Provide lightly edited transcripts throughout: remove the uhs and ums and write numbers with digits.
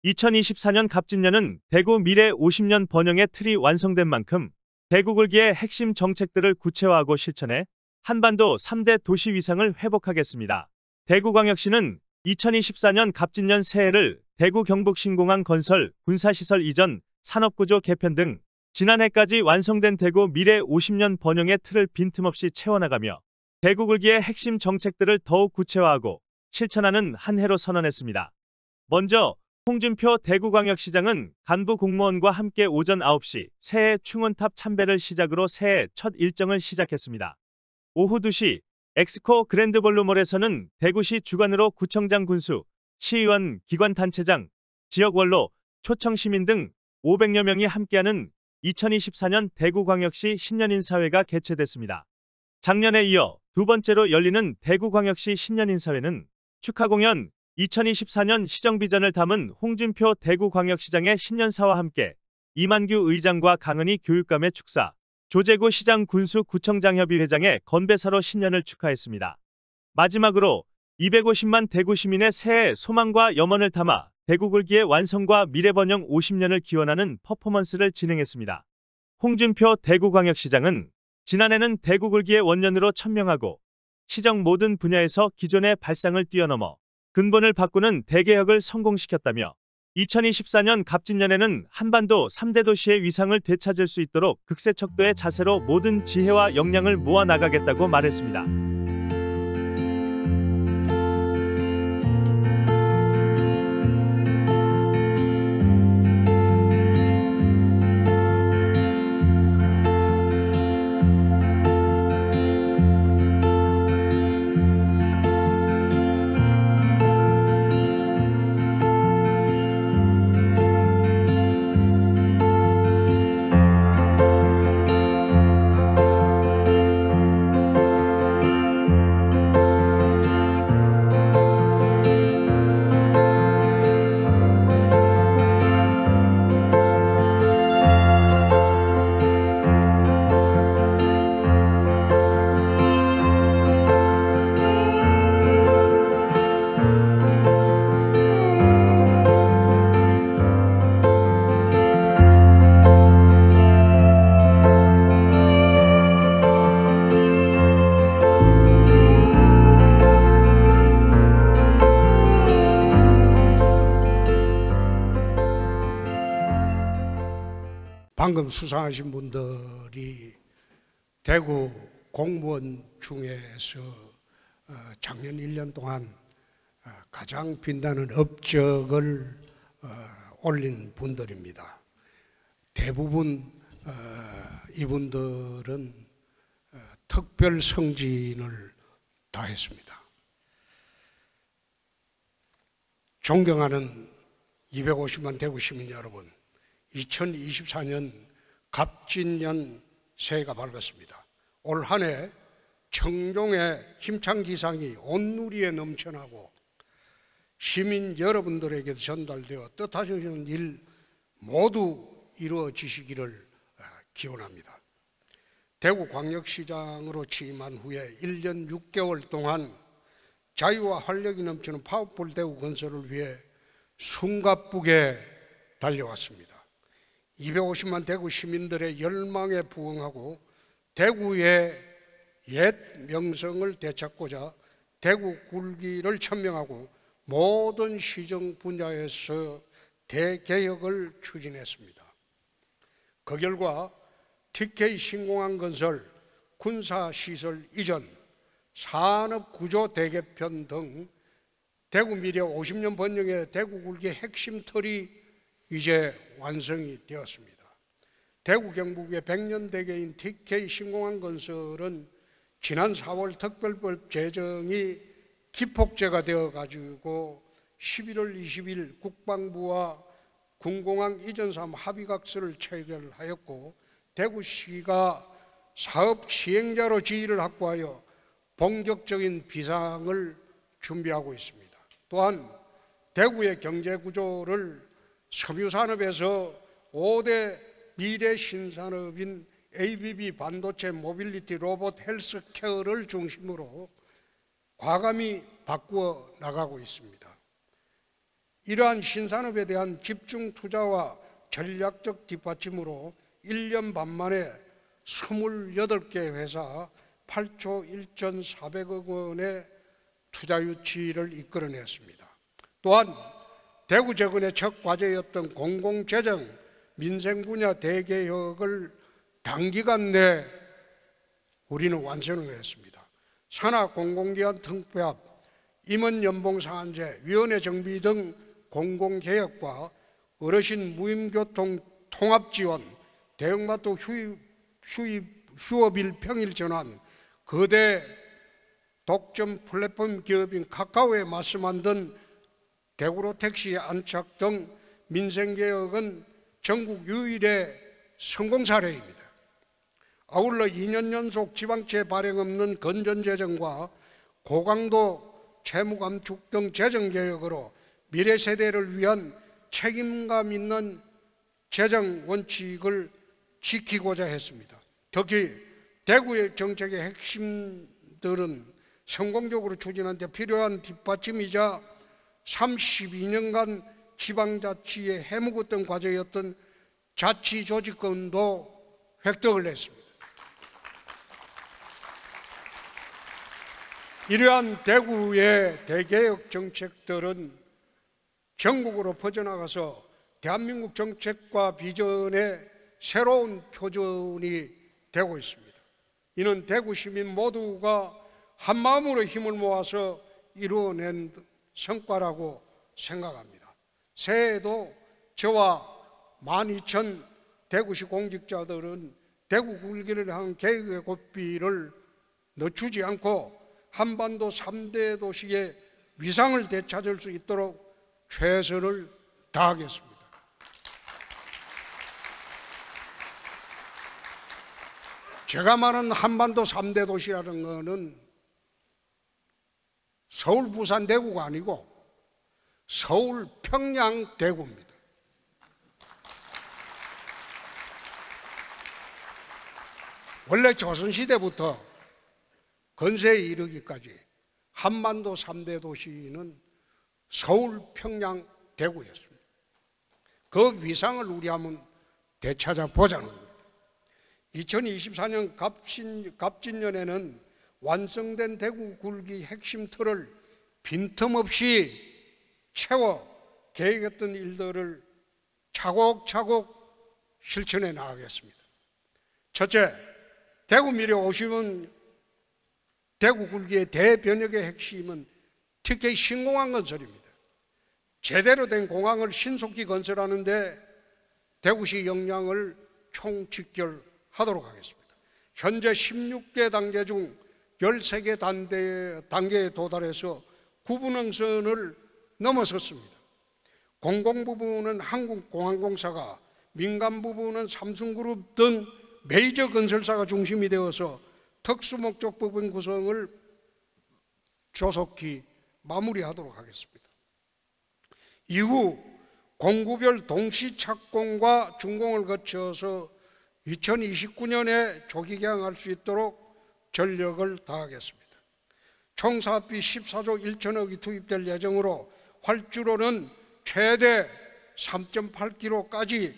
2024년 갑진년은 대구 미래 50년 번영의 틀이 완성된 만큼 대구굴기의 핵심 정책들을 구체화하고 실천해 한반도 3대 도시 위상을 회복하겠습니다. 대구광역시는 2024년 갑진년 새해를 대구 경북 신공항 건설, 군사시설 이전, 산업구조 개편 등 지난해까지 완성된 대구 미래 50년 번영의 틀을 빈틈없이 채워나가며 대구굴기의 핵심 정책들을 더욱 구체화하고 실천하는 한 해로 선언했습니다. 먼저 홍준표 대구광역시장은 간부 공무원과 함께 오전 9시 새해 충원탑 참배를 시작으로 새해 첫 일정을 시작했습니다. 오후 2시 엑스코 그랜드볼루몰에서는 대구시 주관으로 구청장 군수, 시의원, 기관단체장, 지역원로, 초청시민 등 500여 명이 함께하는 2024년 대구광역시 신년인사회가 개최됐습니다. 작년에 이어 두 번째로 열리는 대구광역시 신년인사회는 축하공연, 2024년 시정비전을 담은 홍준표 대구광역시장의 신년사와 함께 이만규 의장과 강은희 교육감의 축사, 조재구 시장 군수 구청장협의 회장의 건배사로 신년을 축하했습니다. 마지막으로 250만 대구 시민의 새해 소망과 염원을 담아 대구굴기의 완성과 미래번영 50년을 기원하는 퍼포먼스를 진행했습니다. 홍준표 대구광역시장은 지난해는 대구굴기의 원년으로 천명하고 시정 모든 분야에서 기존의 발상을 뛰어넘어 근본을 바꾸는 대개혁을 성공시켰다며 2024년 갑진년에는 한반도 3대 도시의 위상을 되찾을 수 있도록 극세척도의 자세로 모든 지혜와 역량을 모아나가겠다고 말했습니다. 방금 수상하신 분들이 대구 공무원 중에서 작년 1년 동안 가장 빛나는 업적을 올린 분들입니다. 대부분 이분들은 특별 성진을 다했습니다. 존경하는 250만 대구 시민 여러분, 2024년 갑진년 새해가 밝았습니다. 올 한 해 청룡의 힘찬 기상이 온누리에 넘쳐나고 시민 여러분들에게 전달되어 뜻하시는 일 모두 이루어지시기를 기원합니다. 대구광역시장으로 취임한 후에 1년 6개월 동안 자유와 활력이 넘치는 파워풀 대구 건설을 위해 숨가쁘게 달려왔습니다. 250만 대구 시민들의 열망에 부응하고 대구의 옛 명성을 되찾고자 대구 굴기를 천명하고 모든 시정 분야에서 대개혁을 추진했습니다. 그 결과 TK 신공항 건설, 군사시설 이전, 산업구조 대개편 등 대구 미래 50년 번영의 대구 굴기의 핵심 틀이 이제 완성이 되었습니다. 대구 경북의 100년 대계인 TK 신공항 건설은 지난 4월 특별법 제정이 기폭제가 되어가지고 11월 20일 국방부와 군공항 이전 사업 합의각서를 체결하였고 대구시가 사업 시행자로 지위를 확보하여 본격적인 비상을 준비하고 있습니다. 또한 대구의 경제구조를 섬유산업에서 5대 미래 신산업인 ABB 반도체 모빌리티 로봇 헬스케어를 중심으로 과감히 바꾸어 나가고 있습니다. 이러한 신산업에 대한 집중 투자와 전략적 뒷받침으로 1년 반 만에 28개 회사 8조 1,400억 원의 투자 유치를 이끌어냈습니다. 또한 대구재건의 첫 과제였던 공공재정, 민생 분야 대개혁을 단기간 내 우리는 완성을 했습니다. 산하 공공기관 통폐합, 임원 연봉 상한제, 위원회 정비 등 공공개혁과 어르신 무임교통 통합 지원, 대형마트 휴업일 평일 전환, 거대 독점 플랫폼 기업인 카카오에 맞서 만든 대구로 택시 안착 등 민생개혁은 전국 유일의 성공 사례입니다. 아울러 2년 연속 지방채 발행 없는 건전재정과 고강도 채무감축 등 재정개혁으로 미래 세대를 위한 책임감 있는 재정 원칙을 지키고자 했습니다. 특히 대구의 정책의 핵심들은 성공적으로 추진하는 데 필요한 뒷받침이자 32년간 지방자치의 해묵었던 과제였던 자치조직권도 획득을 했습니다. 이러한 대구의 대개혁 정책들은 전국으로 퍼져나가서 대한민국 정책과 비전의 새로운 표준이 되고 있습니다. 이는 대구 시민 모두가 한마음으로 힘을 모아서 이루어낸 성과라고 생각합니다. 새해에도 저와 12,000 대구시 공직자들은 대구 굴기를 향한 계획의 고삐를 늦추지 않고 한반도 3대 도시의 위상을 되찾을 수 있도록 최선을 다하겠습니다. 제가 말하는 한반도 3대 도시라는 것은 서울, 부산, 대구가 아니고 서울, 평양, 대구입니다. 원래 조선시대부터 건세에 이르기까지 한반도 3대 도시는 서울, 평양, 대구였습니다. 그 위상을 우리 한번 되찾아 보자는 겁니다. 2024년 갑진년에는 완성된 대구 굴기 핵심 틀을 빈틈없이 채워 계획했던 일들을 차곡차곡 실천해 나가겠습니다. 첫째, 대구 미래 50은 대구 굴기의 대변혁의 핵심은 특히 신공항 건설입니다. 제대로 된 공항을 신속히 건설하는데 대구시 역량을 총집결하도록 하겠습니다. 현재 16개 단계 중 13개 단계에 도달해서 구분항선을 넘어섰습니다. 공공 부분은 한국공항공사가, 민간 부분은 삼성그룹 등 메이저 건설사가 중심이 되어서 특수목적 부분 구성을 조속히 마무리하도록 하겠습니다. 이후 공구별 동시 착공과 준공을 거쳐서 2029년에 조기 개항할 수 있도록 전력을 다하겠습니다. 총 사업비 14조 1천억이 투입될 예정으로 활주로는 최대 3.8km까지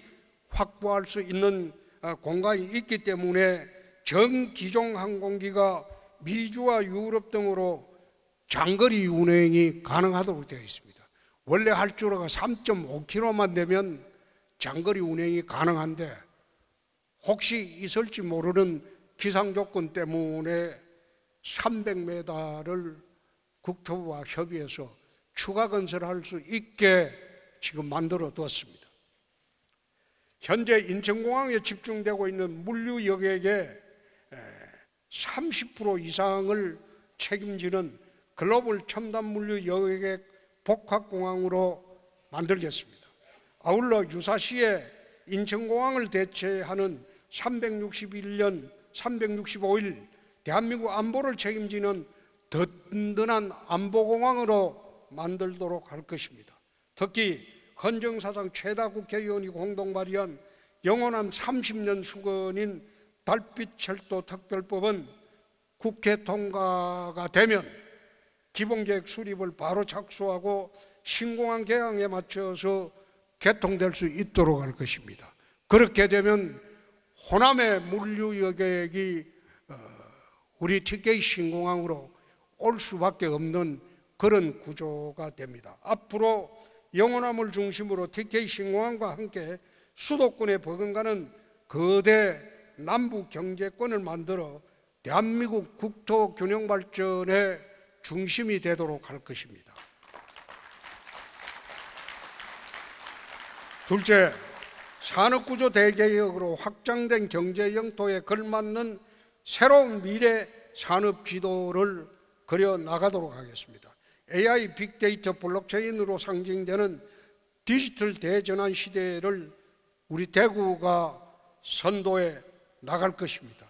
확보할 수 있는 공간이 있기 때문에 전 기종 항공기가 미주와 유럽 등으로 장거리 운행이 가능하도록 되어 있습니다. 원래 활주로가 3.5km만 되면 장거리 운행이 가능한데 혹시 있을지 모르는 기상 조건 때문에 300m를 국토부와 협의해서 추가 건설할 수 있게 지금 만들어 두었습니다. 현재 인천공항에 집중되고 있는 물류 여객의 30% 이상을 책임지는 글로벌 첨단 물류 여객 복합공항으로 만들겠습니다. 아울러 유사시에 인천공항을 대체하는 365일 대한민국 안보를 책임지는 든든한 안보공항으로 만들도록 할 것입니다. 특히 헌정사상 최다 국회의원이 공동 발의한 영원한 30년 수건인 달빛철도 특별법은 국회 통과가 되면 기본계획 수립을 바로 착수하고 신공항 개항에 맞춰서 개통될 수 있도록 할 것입니다. 그렇게 되면 호남의 물류 여객이 우리 TK 신공항으로 올 수밖에 없는 그런 구조가 됩니다. 앞으로 영호남을 중심으로 TK 신공항과 함께 수도권에 버금가는 거대 남북 경제권을 만들어 대한민국 국토 균형 발전의 중심이 되도록 할 것입니다. 둘째, 산업구조 대개혁으로 확장된 경제 영토에 걸맞는 새로운 미래 산업 지도를 그려 나가도록 하겠습니다. AI, 빅데이터, 블록체인으로 상징되는 디지털 대전환 시대를 우리 대구가 선도해 나갈 것입니다.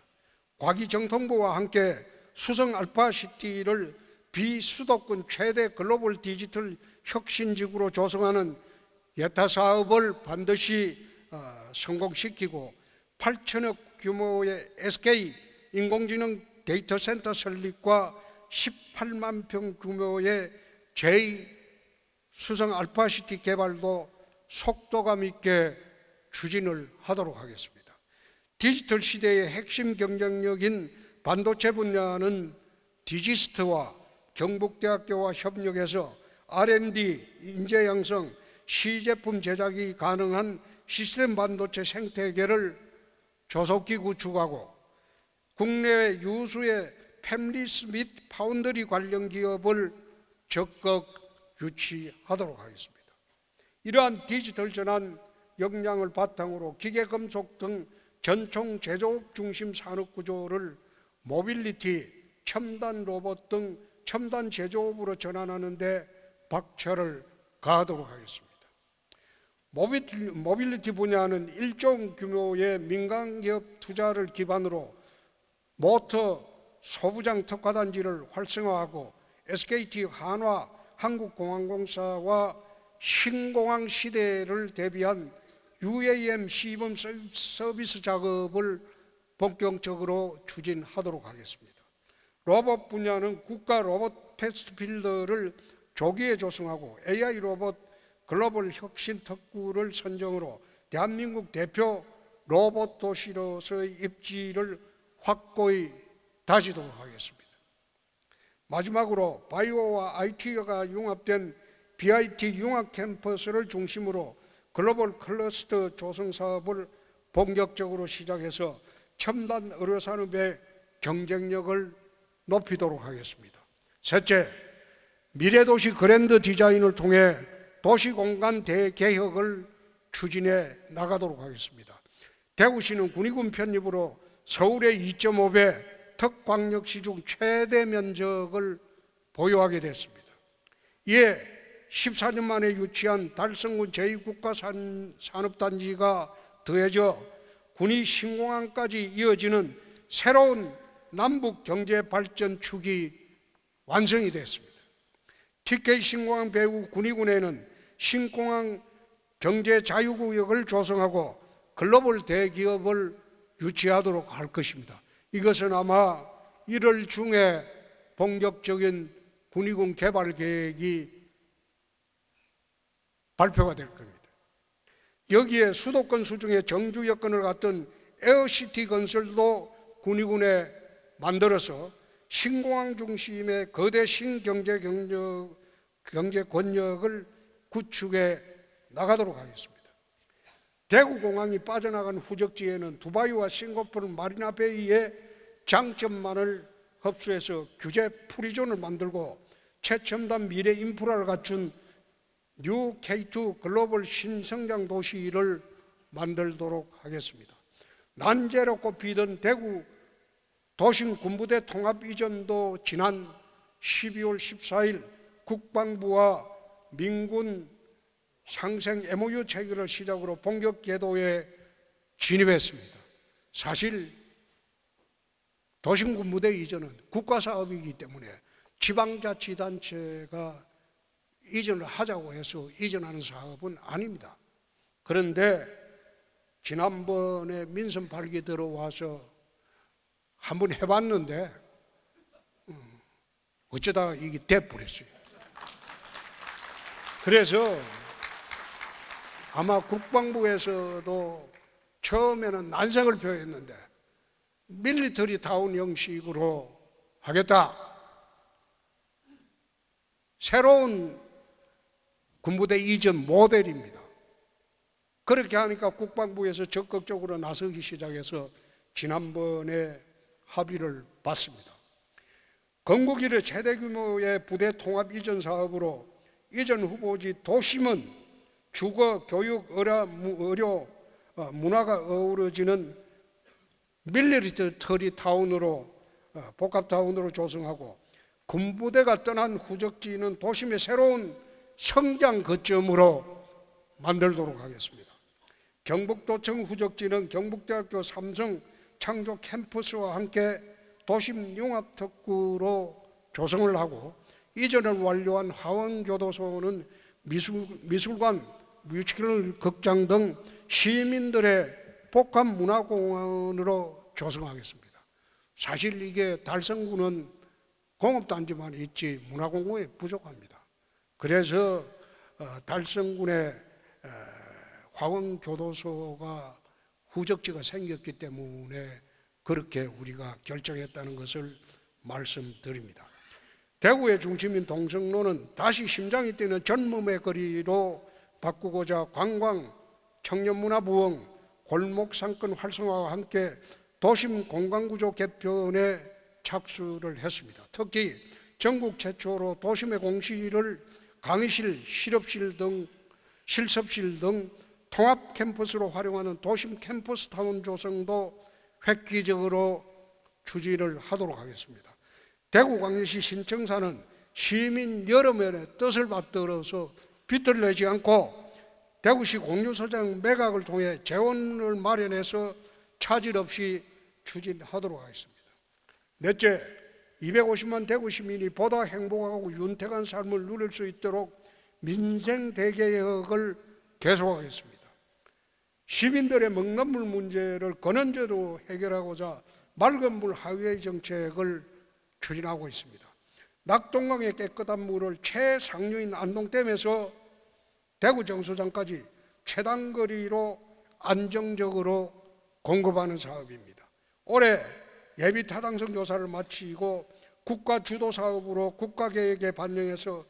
과기정통부와 함께 수성 알파시티를 비수도권 최대 글로벌 디지털 혁신지구로 조성하는 예타 사업을 반드시 성공시키고 8천억 규모의 SK 인공지능 데이터 센터 설립과 18만 평 규모의 제2 수성 알파시티 개발도 속도감 있게 추진을 하도록 하겠습니다. 디지털 시대의 핵심 경쟁력인 반도체 분야는 디지스트와 경북대학교와 협력해서 R&D, 인재 양성, 시제품 제작이 가능한 시스템 반도체 생태계를 조속히 구축하고 국내외 유수의 팹리스 및 파운드리 관련 기업을 적극 유치하도록 하겠습니다. 이러한 디지털 전환 역량을 바탕으로 기계금속 등 전통 제조업 중심 산업 구조를 모빌리티, 첨단 로봇 등 첨단 제조업으로 전환하는 데 박차를 가하도록 하겠습니다. 모빌리티 분야는 1조 규모의 민간기업 투자를 기반으로 모터 소부장 특화단지를 활성화하고 SKT 한화 한국공항공사와 신공항 시대를 대비한 UAM 시범 서비스 작업을 본격적으로 추진하도록 하겠습니다. 로봇 분야는 국가 로봇 패스트필드를 조기에 조성하고 AI 로봇 글로벌 혁신 특구를 선정으로 대한민국 대표 로봇 도시로서의 입지를 확고히 다지도록 하겠습니다. 마지막으로 바이오와 IT가 융합된 BIT 융합 캠퍼스를 중심으로 글로벌 클러스터 조성 사업을 본격적으로 시작해서 첨단 의료산업의 경쟁력을 높이도록 하겠습니다. 셋째, 미래도시 그랜드 디자인을 통해 도시공간 대개혁을 추진해 나가도록 하겠습니다. 대구시는 군의군 편입으로 서울의 2.5배 특광역시 중 최대 면적을 보유하게 됐습니다. 이에 14년 만에 유치한 달성군 제2국가산업단지가 더해져 군위 신공항까지 이어지는 새로운 남북 경제 발전 축이 완성이 됐습니다. TK 신공항 배후 군위군에는 신공항 경제 자유구역을 조성하고 글로벌 대기업을 유치하도록 할 것입니다. 이것은 아마 1월 중에 본격적인 군위군 개발 계획이 발표가 될 겁니다. 여기에 수도권 수중에 정주 여건을 갖던 에어시티 건설도 군위군에 만들어서 신공항 중심의 거대 신경제 경제 권력을 구축해 나가도록 하겠습니다. 대구공항이 빠져나간 후적지에는 두바이와 싱가포르 마리나베이의 장점만을 흡수해서 규제 프리존을 만들고 최첨단 미래 인프라를 갖춘 뉴 K2 글로벌 신성장 도시를 만들도록 하겠습니다. 난제로 꼽히던 대구 도심 군부대 통합 이전도 지난 12월 14일 국방부와 민군 상생 MOU 체결을 시작으로 본격 궤도에 진입했습니다. 사실 도심 군부대 이전은 국가사업이기 때문에 지방자치단체가 이전을 하자고 해서 이전하는 사업은 아닙니다. 그런데 지난번에 민선 8기 들어와서 한번 해봤는데 어쩌다 이게 돼버렸어요. 그래서 아마 국방부에서도 처음에는 난색을 표했는데 밀리터리 타운 형식으로 하겠다. 새로운 군부대 이전 모델입니다. 그렇게 하니까 국방부에서 적극적으로 나서기 시작해서 지난번에 합의를 봤습니다. 건국 이래 최대 규모의 부대 통합 이전 사업으로 이전 후보지 도심은 주거, 교육, 의료, 문화가 어우러지는 밀리터리 타운으로 복합 타운으로 조성하고 군부대가 떠난 후적지는 도심의 새로운 성장 거점으로 만들도록 하겠습니다. 경북도청 후적지는 경북대학교 삼성 창조 캠퍼스와 함께 도심 융합특구로 조성을 하고 이전을 완료한 화원교도소는 미술관, 뮤지컬 극장 등 시민들의 복합 문화공원으로 조성하겠습니다. 사실 이게 달성구는 공업단지만 있지 문화공원이 부족합니다. 그래서 달성군에 화원교도소가 후적지가 생겼기 때문에 그렇게 우리가 결정했다는 것을 말씀드립니다. 대구의 중심인 동성로는 다시 심장이 뛰는 젊음의 거리로 바꾸고자 관광, 청년문화 부흥, 골목 상권 활성화와 함께 도심 공간구조 개편에 착수를 했습니다. 특히 전국 최초로 도심의 공실을 강의실, 실습실 등 통합 캠퍼스로 활용하는 도심 캠퍼스 타운 조성도 획기적으로 추진을 하도록 하겠습니다. 대구광역시 신청사는 시민 여러분의 뜻을 받들어서 빚을 내지 않고 대구시 공유소장 매각을 통해 재원을 마련해서 차질 없이 추진하도록 하겠습니다. 넷째, 250만 대구 시민이 보다 행복하고 윤택한 삶을 누릴 수 있도록 민생 대개혁을 계속하겠습니다. 시민들의 먹는물 문제를 근원적으로 해결하고자 맑은 물 하위의 정책을 추진하고 있습니다. 낙동강의 깨끗한 물을 최상류인 안동댐에서 대구 정수장까지 최단거리로 안정적으로 공급하는 사업입니다. 올해 예비 타당성 조사를 마치고 국가 주도 사업으로 국가계획에 반영해서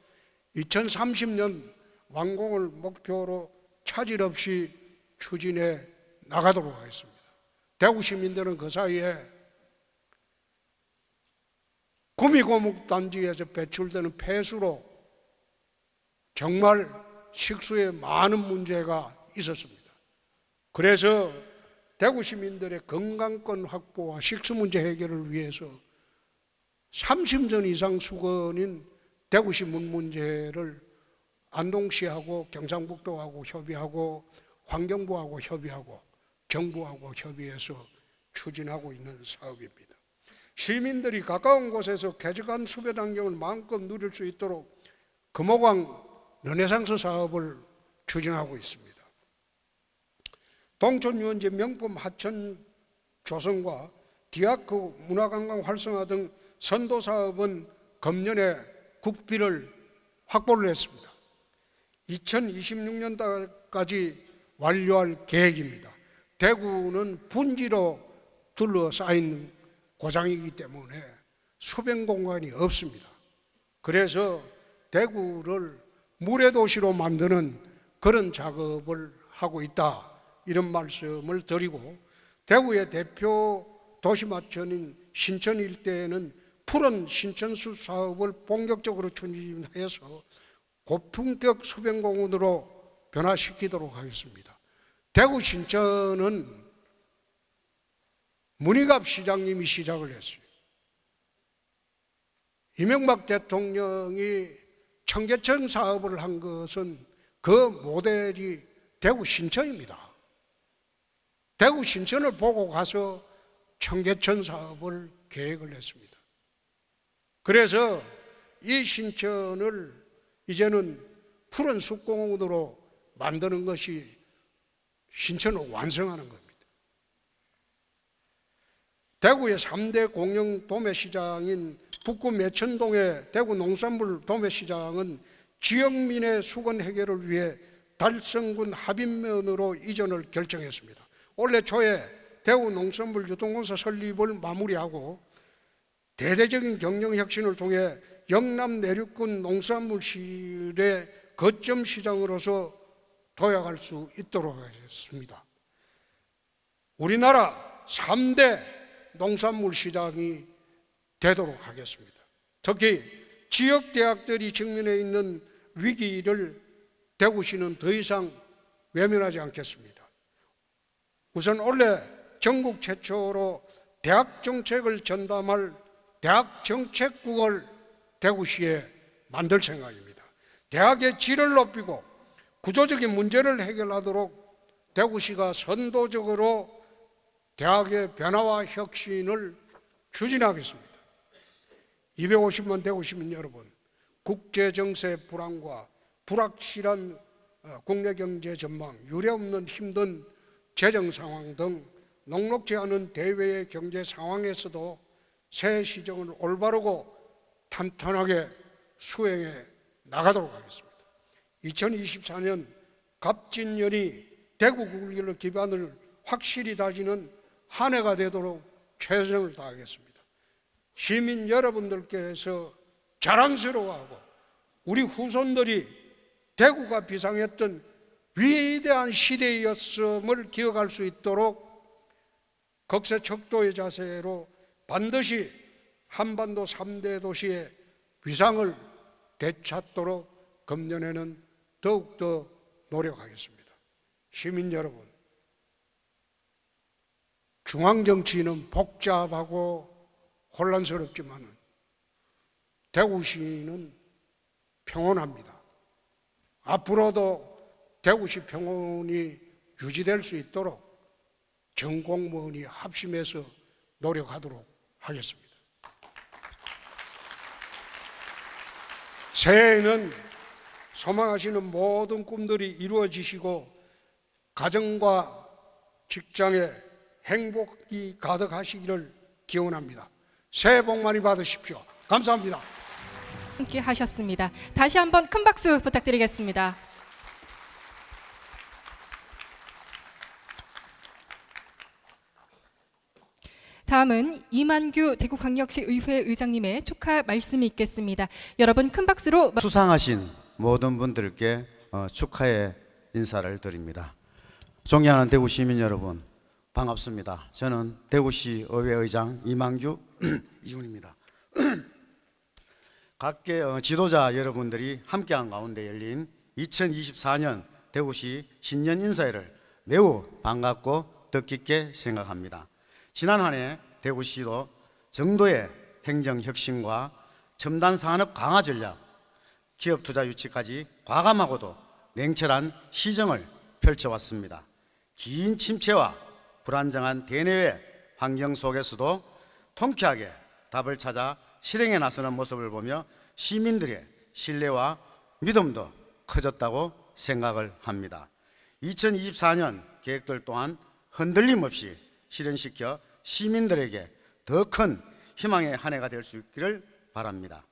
2030년 완공을 목표로 차질 없이 추진해 나가도록 하겠습니다. 대구 시민들은 그 사이에 구미고목단지에서 배출되는 폐수로 정말 식수에 많은 문제가 있었습니다. 그래서 대구 시민들의 건강권 확보와 식수 문제 해결을 위해서 30년 이상 수건인 대구시 물 문제를 안동시하고 경상북도하고 협의하고 환경부하고 협의하고 정부하고 협의해서 추진하고 있는 사업입니다. 시민들이 가까운 곳에서 쾌적한 수변 환경을 마음껏 누릴 수 있도록 금호강 르네상스 사업을 추진하고 있습니다. 동촌유원지 명품 하천 조성과 디아크 문화관광 활성화 등 선도 사업은 금년에 국비를 확보를 했습니다. 2026년까지 완료할 계획입니다. 대구는 분지로 둘러싸인 고장이기 때문에 수변 공간이 없습니다. 그래서 대구를 물의 도시로 만드는 그런 작업을 하고 있다, 이런 말씀을 드리고, 대구의 대표 도시마천인 신천 일대에는 푸른 신천숲 사업을 본격적으로 추진해서 고품격 수변공원으로 변화시키도록 하겠습니다. 대구 신천은 문희갑 시장님이 시작을 했어요. 이명박 대통령이 청계천 사업을 한 것은 그 모델이 대구 신천입니다. 대구 신천을 보고 가서 청계천 사업을 계획을 했습니다. 그래서 이 신천을 이제는 푸른 숲공원으로 만드는 것이 신천을 완성하는 겁니다. 대구의 3대 공영 도매시장인 북구 매천동의 대구 농산물 도매시장은 지역민의 수건 해결을 위해 달성군 합인면으로 이전을 결정했습니다. 올해 초에 대구 농산물 유통공사 설립을 마무리하고 대대적인 경영 혁신을 통해 영남 내륙군 농산물실의 거점 시장으로서 도약할 수 있도록 하겠습니다. 우리나라 3대 농산물 시장이 되도록 하겠습니다. 특히 지역 대학들이 직면해 있는 위기를 대구시는 더 이상 외면하지 않겠습니다. 우선 올해 전국 최초로 대학 정책을 전담할 대학 정책국을 대구시에 만들 생각입니다. 대학의 질을 높이고 구조적인 문제를 해결하도록 대구시가 선도적으로 대학의 변화와 혁신을 추진하겠습니다. 250만 대구 시민 여러분, 국제정세 불안과 불확실한 국내 경제 전망, 유례없는 힘든 재정 상황 등 녹록지 않은 대외의 경제 상황에서도 새 시정을 올바르고 탄탄하게 수행해 나가도록 하겠습니다. 2024년 갑진년이 대구 국기를 기반을 확실히 다지는 한 해가 되도록 최선을 다하겠습니다. 시민 여러분들께서 자랑스러워하고 우리 후손들이 대구가 비상했던 위대한 시대였음을 기억할 수 있도록 극세척도의 자세로 반드시 한반도 3대 도시의 위상을 되찾도록 금년에는 더욱더 노력하겠습니다. 시민 여러분, 중앙정치는 복잡하고 혼란스럽지만 대구시는 평온합니다. 앞으로도 대구시 평온이 유지될 수 있도록 전 공무원이 합심해서 노력하도록 하겠습니다. 새해에는 소망하시는 모든 꿈들이 이루어지시고 가정과 직장에 행복이 가득하시기를 기원합니다. 새해 복 많이 받으십시오. 감사합니다. 함께 하셨습니다. 다시 한번 큰 박수 부탁드리겠습니다. 다음은 이만규 대구광역시 의회 의장님의 축하 말씀이 있겠습니다. 여러분 큰 박수로 수상하신 모든 분들께 축하의 인사를 드립니다. 존경하는 대구 시민 여러분, 반갑습니다. 저는 대구시 의회 의장 이만규 이훈입니다. 각계 지도자 여러분들이 함께한 가운데 열린 2024년 대구시 신년 인사회를 매우 반갑고 뜻깊게 생각합니다. 지난 한 해 대구시도 정도의 행정혁신과 첨단 산업 강화 전략, 기업 투자 유치까지 과감하고도 냉철한 시정을 펼쳐왔습니다. 긴 침체와 불안정한 대내외 환경 속에서도 통쾌하게 답을 찾아 실행에 나서는 모습을 보며 시민들의 신뢰와 믿음도 커졌다고 생각을 합니다. 2024년 계획들 또한 흔들림 없이 실현시켜 시민들에게 더 큰 희망의 한 해가 될 수 있기를 바랍니다.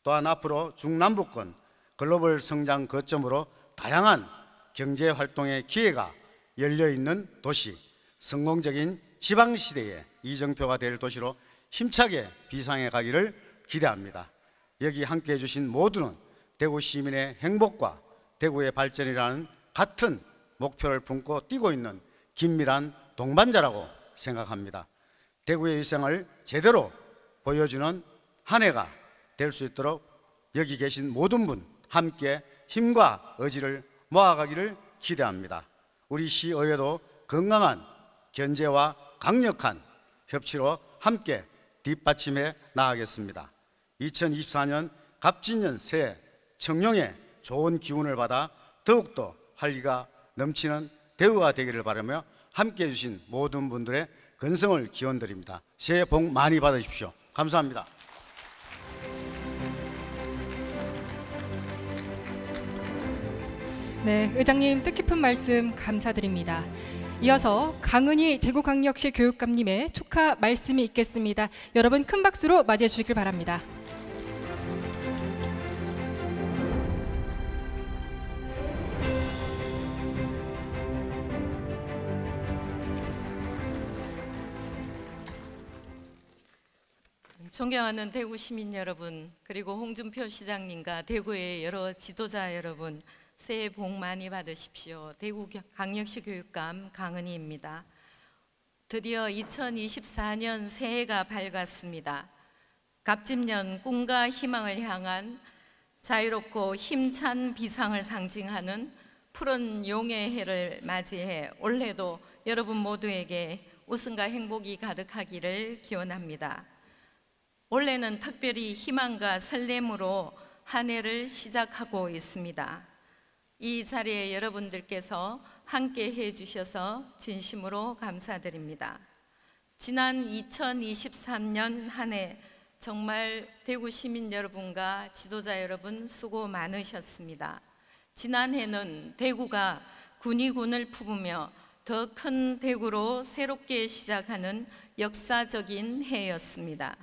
또한 앞으로 중남부권 글로벌 성장 거점으로 다양한 경제 활동의 기회가 열려있는 도시, 성공적인 지방시대의 이정표가 될 도시로 힘차게 비상해 가기를 기대합니다. 여기 함께해 주신 모두는 대구 시민의 행복과 대구의 발전이라는 같은 목표를 품고 뛰고 있는 긴밀한 동반자라고 생각합니다. 대구의 위상을 제대로 보여주는 한 해가 될 수 있도록 여기 계신 모든 분 함께 힘과 의지를 모아가기를 기대합니다. 우리 시의회도 건강한 견제와 강력한 협치로 함께 뒷받침해 나가겠습니다. 2024년 갑진년 새해 청룡의 좋은 기운을 받아 더욱더 활기가 넘치는 대구가 되기를 바라며 함께해 주신 모든 분들의 건성을 기원드립니다. 새해 복 많이 받으십시오. 감사합니다. 네, 의장님 뜻깊은 말씀 감사드립니다. 이어서 강은희 대구광역시 교육감님의 축하 말씀이 있겠습니다. 여러분 큰 박수로 맞이해 주시길 바랍니다. 존경하는 대구 시민 여러분, 그리고 홍준표 시장님과 대구의 여러 지도자 여러분, 새해 복 많이 받으십시오. 대구광역시 교육감 강은희입니다. 드디어 2024년 새해가 밝았습니다. 갑진년 꿈과 희망을 향한 자유롭고 힘찬 비상을 상징하는 푸른 용의 해를 맞이해 올해도 여러분 모두에게 웃음과 행복이 가득하기를 기원합니다. 올해는 특별히 희망과 설렘으로 한 해를 시작하고 있습니다. 이 자리에 여러분들께서 함께 해주셔서 진심으로 감사드립니다. 지난 2023년 한 해 정말 대구 시민 여러분과 지도자 여러분 수고 많으셨습니다. 지난해는 대구가 군의군을 품으며 더 큰 대구로 새롭게 시작하는 역사적인 해였습니다.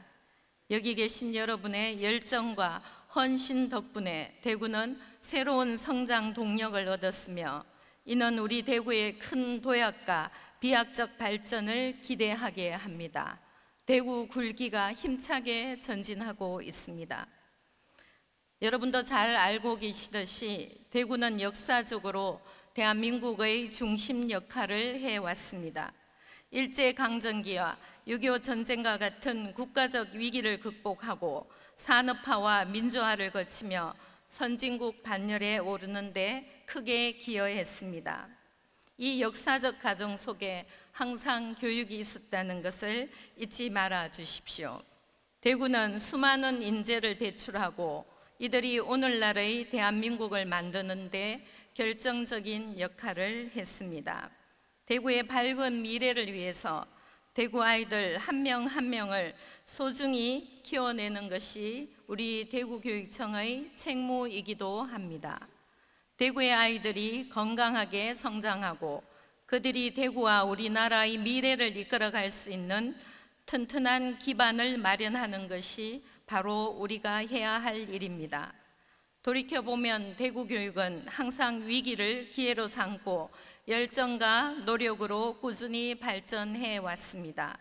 여기 계신 여러분의 열정과 헌신 덕분에 대구는 새로운 성장 동력을 얻었으며 이는 우리 대구의 큰 도약과 비약적 발전을 기대하게 합니다. 대구 굴기가 힘차게 전진하고 있습니다. 여러분도 잘 알고 계시듯이 대구는 역사적으로 대한민국의 중심 역할을 해왔습니다. 일제강점기와 6.25 전쟁과 같은 국가적 위기를 극복하고 산업화와 민주화를 거치며 선진국 반열에 오르는 데 크게 기여했습니다. 이 역사적 과정 속에 항상 교육이 있었다는 것을 잊지 말아 주십시오. 대구는 수많은 인재를 배출하고 이들이 오늘날의 대한민국을 만드는 데 결정적인 역할을 했습니다. 대구의 밝은 미래를 위해서 대구 아이들 한 명 한 명을 소중히 키워내는 것이 우리 대구교육청의 책무이기도 합니다. 대구의 아이들이 건강하게 성장하고 그들이 대구와 우리나라의 미래를 이끌어갈 수 있는 튼튼한 기반을 마련하는 것이 바로 우리가 해야 할 일입니다. 돌이켜보면 대구 교육은 항상 위기를 기회로 삼고 열정과 노력으로 꾸준히 발전해 왔습니다.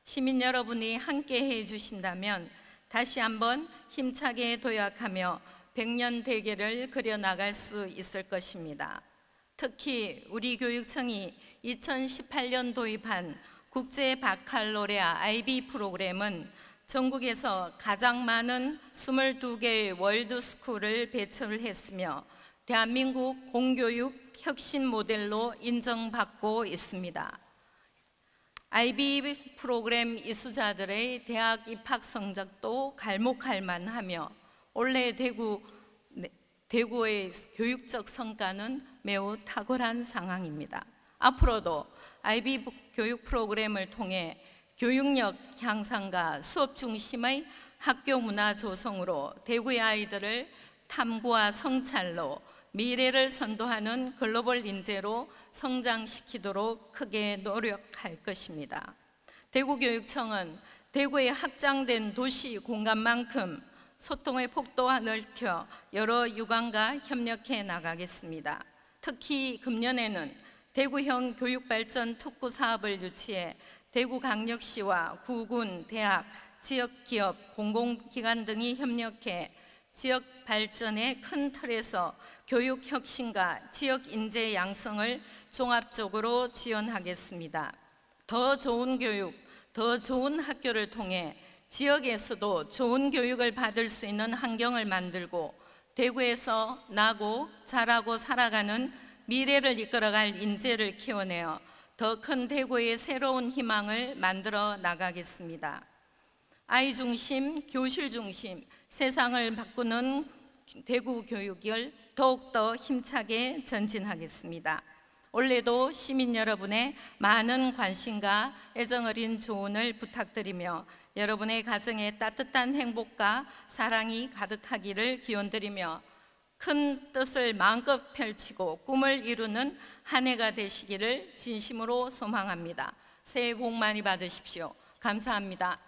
시민 여러분이 함께 해 주신다면 다시 한번 힘차게 도약하며 100년 대계를 그려나갈 수 있을 것입니다. 특히 우리 교육청이 2018년 도입한 국제 바칼로레아 IB 프로그램은 전국에서 가장 많은 22개의 월드스쿨을 배출을 했으며 대한민국 공교육 혁신 모델로 인정받고 있습니다. IB 프로그램 이수자들의 대학 입학 성적도 갈목할 만하며 올해 대구의 교육적 성과는 매우 탁월한 상황입니다. 앞으로도 IB 교육 프로그램을 통해 교육력 향상과 수업 중심의 학교 문화 조성으로 대구의 아이들을 탐구와 성찰로 미래를 선도하는 글로벌 인재로 성장시키도록 크게 노력할 것입니다. 대구교육청은 대구의 확장된 도시 공간만큼 소통의 폭도가 넓혀 여러 유관과 협력해 나가겠습니다. 특히 금년에는 대구형 교육발전 특구 사업을 유치해 대구광역시와 구군, 대학, 지역기업, 공공기관 등이 협력해 지역 발전의 큰 틀에서 교육 혁신과 지역 인재 양성을 종합적으로 지원하겠습니다. 더 좋은 교육, 더 좋은 학교를 통해 지역에서도 좋은 교육을 받을 수 있는 환경을 만들고 대구에서 나고 자라고 살아가는 미래를 이끌어갈 인재를 키워내어 더 큰 대구의 새로운 희망을 만들어 나가겠습니다. 아이 중심, 교실 중심, 세상을 바꾸는 대구 교육을 더욱더 힘차게 전진하겠습니다. 올해도 시민 여러분의 많은 관심과 애정어린 조언을 부탁드리며 여러분의 가정에 따뜻한 행복과 사랑이 가득하기를 기원드리며 큰 뜻을 마음껏 펼치고 꿈을 이루는 한 해가 되시기를 진심으로 소망합니다. 새해 복 많이 받으십시오. 감사합니다.